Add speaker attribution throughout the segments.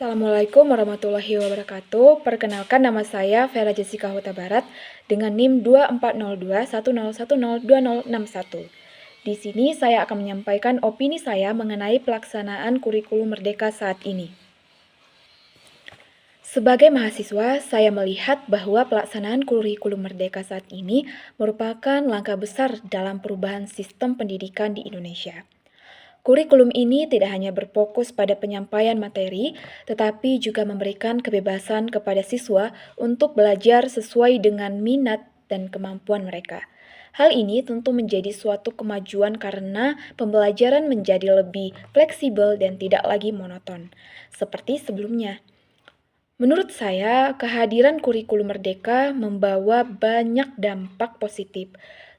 Speaker 1: Assalamualaikum warahmatullahi wabarakatuh. Perkenalkan, nama saya Vera Jessica Huta Barat dengan NIM 240210102061. Di sini saya akan menyampaikan opini saya mengenai pelaksanaan kurikulum Merdeka saat ini. Sebagai mahasiswa, saya melihat bahwa pelaksanaan kurikulum Merdeka saat ini merupakan langkah besar dalam perubahan sistem pendidikan di Indonesia. Kurikulum ini tidak hanya berfokus pada penyampaian materi, tetapi juga memberikan kebebasan kepada siswa untuk belajar sesuai dengan minat dan kemampuan mereka. Hal ini tentu menjadi suatu kemajuan karena pembelajaran menjadi lebih fleksibel dan tidak lagi monoton, seperti sebelumnya. Menurut saya, kehadiran kurikulum Merdeka membawa banyak dampak positif,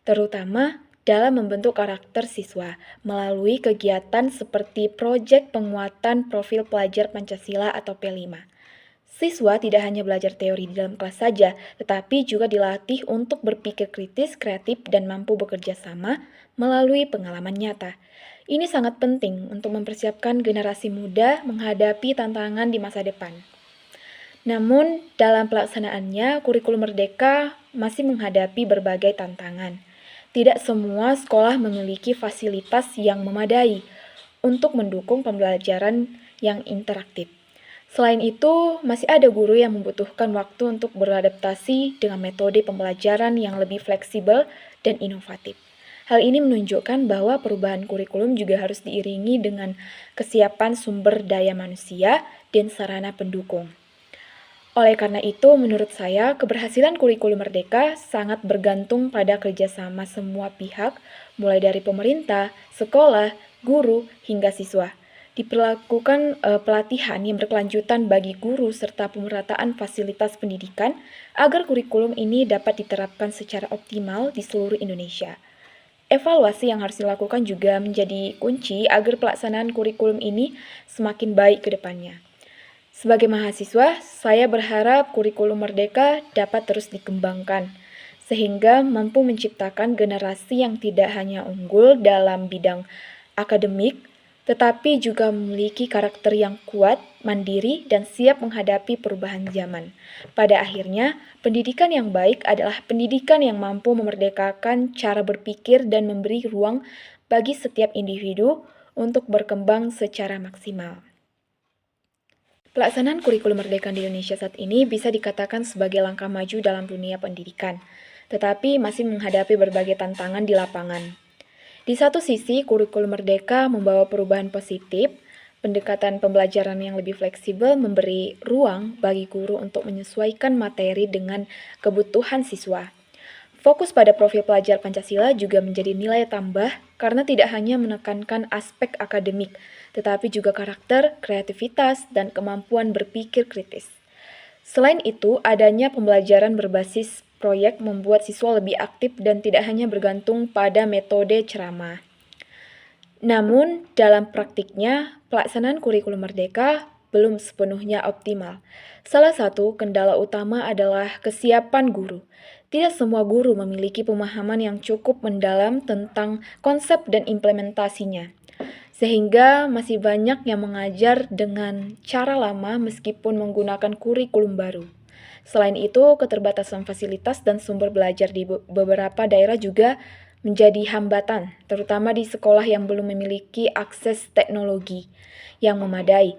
Speaker 1: terutama dalam membentuk karakter siswa melalui kegiatan seperti proyek penguatan profil pelajar Pancasila atau P5. Siswa tidak hanya belajar teori di dalam kelas saja, tetapi juga dilatih untuk berpikir kritis, kreatif, dan mampu bekerja sama melalui pengalaman nyata. Ini sangat penting untuk mempersiapkan generasi muda menghadapi tantangan di masa depan. Namun, dalam pelaksanaannya, kurikulum Merdeka masih menghadapi berbagai tantangan. Tidak semua sekolah memiliki fasilitas yang memadai untuk mendukung pembelajaran yang interaktif. Selain itu, masih ada guru yang membutuhkan waktu untuk beradaptasi dengan metode pembelajaran yang lebih fleksibel dan inovatif. Hal ini menunjukkan bahwa perubahan kurikulum juga harus diiringi dengan kesiapan sumber daya manusia dan sarana pendukung. Oleh karena itu, menurut saya, keberhasilan kurikulum Merdeka sangat bergantung pada kerjasama semua pihak, mulai dari pemerintah, sekolah, guru, hingga siswa. Diperlakukan pelatihan yang berkelanjutan bagi guru serta pemerataan fasilitas pendidikan agar kurikulum ini dapat diterapkan secara optimal di seluruh Indonesia. Evaluasi yang harus dilakukan juga menjadi kunci agar pelaksanaan kurikulum ini semakin baik ke depannya. Sebagai mahasiswa, saya berharap kurikulum Merdeka dapat terus dikembangkan, sehingga mampu menciptakan generasi yang tidak hanya unggul dalam bidang akademik, tetapi juga memiliki karakter yang kuat, mandiri, dan siap menghadapi perubahan zaman. Pada akhirnya, pendidikan yang baik adalah pendidikan yang mampu memerdekakan cara berpikir dan memberi ruang bagi setiap individu untuk berkembang secara maksimal. Pelaksanaan kurikulum Merdeka di Indonesia saat ini bisa dikatakan sebagai langkah maju dalam dunia pendidikan, tetapi masih menghadapi berbagai tantangan di lapangan. Di satu sisi, kurikulum Merdeka membawa perubahan positif, pendekatan pembelajaran yang lebih fleksibel memberi ruang bagi guru untuk menyesuaikan materi dengan kebutuhan siswa. Fokus pada profil pelajar Pancasila juga menjadi nilai tambah karena tidak hanya menekankan aspek akademik, tetapi juga karakter, kreativitas, dan kemampuan berpikir kritis. Selain itu, adanya pembelajaran berbasis proyek membuat siswa lebih aktif dan tidak hanya bergantung pada metode ceramah. Namun, dalam praktiknya, pelaksanaan kurikulum Merdeka belum sepenuhnya optimal. Salah satu kendala utama adalah kesiapan guru. Tidak semua guru memiliki pemahaman yang cukup mendalam tentang konsep dan implementasinya, sehingga masih banyak yang mengajar dengan cara lama meskipun menggunakan kurikulum baru. Selain itu, keterbatasan fasilitas dan sumber belajar di beberapa daerah juga menjadi hambatan, terutama di sekolah yang belum memiliki akses teknologi yang memadai.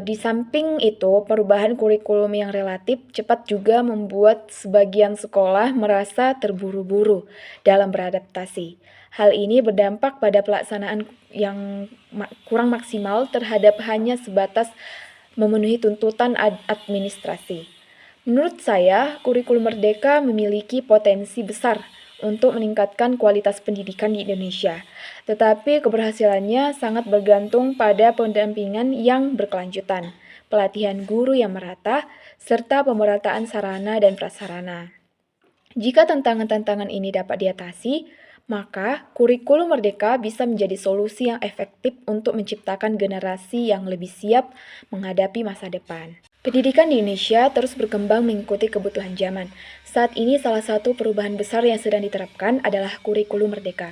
Speaker 1: Di samping itu, perubahan kurikulum yang relatif cepat juga membuat sebagian sekolah merasa terburu-buru dalam beradaptasi. Hal ini berdampak pada pelaksanaan yang kurang maksimal terhadap hanya sebatas memenuhi tuntutan administrasi. Menurut saya, kurikulum Merdeka memiliki potensi besar untuk meningkatkan kualitas pendidikan di Indonesia. Tetapi keberhasilannya sangat bergantung pada pendampingan yang berkelanjutan, pelatihan guru yang merata, serta pemerataan sarana dan prasarana. Jika tantangan-tantangan ini dapat diatasi, maka kurikulum Merdeka bisa menjadi solusi yang efektif untuk menciptakan generasi yang lebih siap menghadapi masa depan. Pendidikan di Indonesia terus berkembang mengikuti kebutuhan zaman. Saat ini salah satu perubahan besar yang sedang diterapkan adalah kurikulum Merdeka.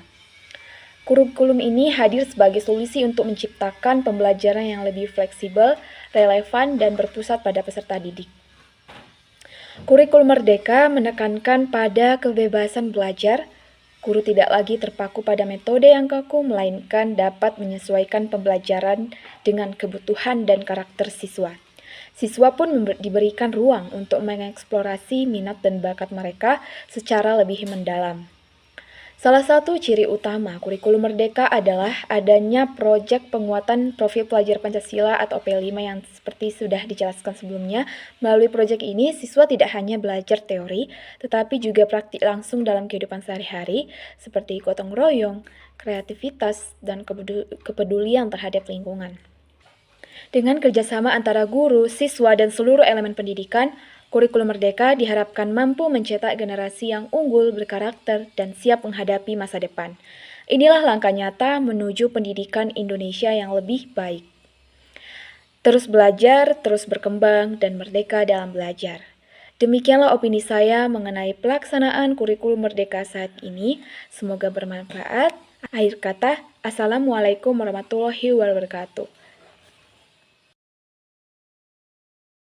Speaker 1: Kurikulum ini hadir sebagai solusi untuk menciptakan pembelajaran yang lebih fleksibel, relevan, dan berpusat pada peserta didik. Kurikulum Merdeka menekankan pada kebebasan belajar. Guru tidak lagi terpaku pada metode yang kaku, melainkan dapat menyesuaikan pembelajaran dengan kebutuhan dan karakter siswa. Siswa pun diberikan ruang untuk mengeksplorasi minat dan bakat mereka secara lebih mendalam. Salah satu ciri utama kurikulum Merdeka adalah adanya proyek penguatan profil pelajar Pancasila atau P5 yang seperti sudah dijelaskan sebelumnya. Melalui proyek ini, siswa tidak hanya belajar teori, tetapi juga praktik langsung dalam kehidupan sehari-hari, seperti gotong royong, kreativitas, dan kepedulian terhadap lingkungan. Dengan kerjasama antara guru, siswa, dan seluruh elemen pendidikan, kurikulum Merdeka diharapkan mampu mencetak generasi yang unggul, berkarakter, dan siap menghadapi masa depan. Inilah langkah nyata menuju pendidikan Indonesia yang lebih baik. Terus belajar, terus berkembang, dan merdeka dalam belajar. Demikianlah opini saya mengenai pelaksanaan kurikulum Merdeka saat ini. Semoga bermanfaat. Akhir kata, Assalamualaikum warahmatullahi wabarakatuh.